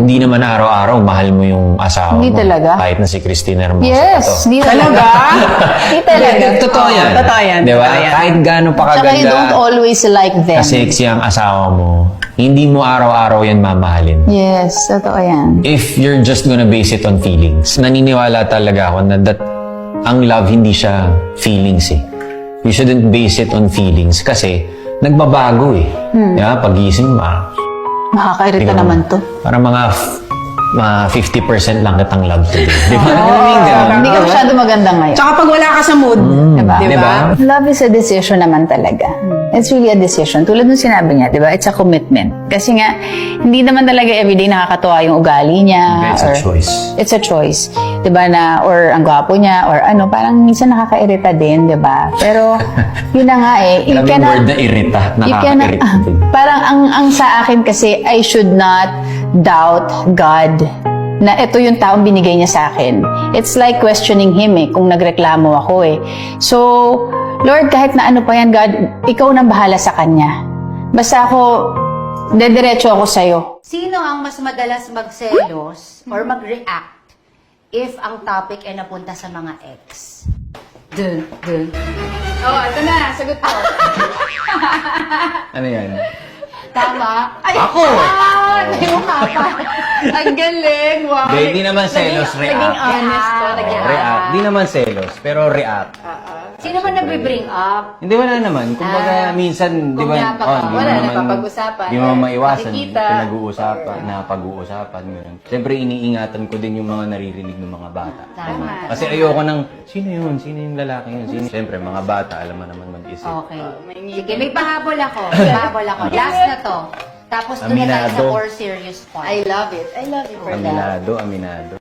Hindi naman araw-araw mahal mo yung asawa Hindi mo. talaga. Kahit na si Christina Hermoso Yes, pa to. hindi talaga. Hindi talaga. Totoo yan. Totoo yan. Diba? Totoo yan. Kahit gaano pa Tsaka you don't kaganda, always like them. ka-sexy ang asawa mo, hindi mo araw-araw yan mamahalin. Yes, totoo yan. If you're just gonna base it on feelings, naniniwala talaga ako na ang love hindi siya feelings eh. You shouldn't base it on feelings kasi nagbabago eh. Diba? Pagising Nakakairita naman to. para mga 50% lang kitang love today. Di ba? Ganun. Hindi ka masyado maganda ngayon. Tsaka pag wala ka sa mood, Diba? Diba? Love is a decision naman talaga. It's really a decision. Tulad nung sinabi niya, diba? It's a commitment. Kasi nga, hindi naman talaga everyday nakakatuwa yung ugali niya. It's a or- choice. It's a choice. Diba na, or ang gwapo niya, or ano, parang minsan nakakairita din, diba? Pero, yun na nga eh. Alam mo yung word na irita. You cannot, Nakaka-irita din. parang ang sa akin kasi, I should not doubt God na ito yung taong binigay niya sa akin. It's like questioning Him eh, kung nagreklamo ako eh. So, Lord, kahit na ano pa yan, God, ikaw nang bahala sa kanya. Basta ako, dediretso ako sa'yo. Sino ang mas madalas magselos or mag-react if ang topic ay napunta sa mga ex? Dun, dun. Oh, ito na, sagot ko. Ano yan? Tama? Ay, Ako! Yung pa. Ang galing, wow. Hindi naman selos, Naging react. honest ko. Naging React. Di naman selos, pero react. Sino man nagbe-bring up? Hindi, wala naman. Kumbaga, minsan, di kung ba, napaka- di mo wala, naman, napapag-usapan. di mo maiwasan, Nakikita. pinag-uusapan, napag-uusapan, gano'n. Siyempre, iniingatan ko din yung mga naririnig ng mga bata. Tama. Kasi ayoko nang, sino yun? Sino yung lalaki yun? Sino? Siyempre, mga bata, alam mo naman mag-isip. Okay. Sige, may pahabol ako. May pahabol ako. Last na to. Tapos doon na tayo sa Aminado. more serious point. I love it. I love it for that. Aminado, aminado.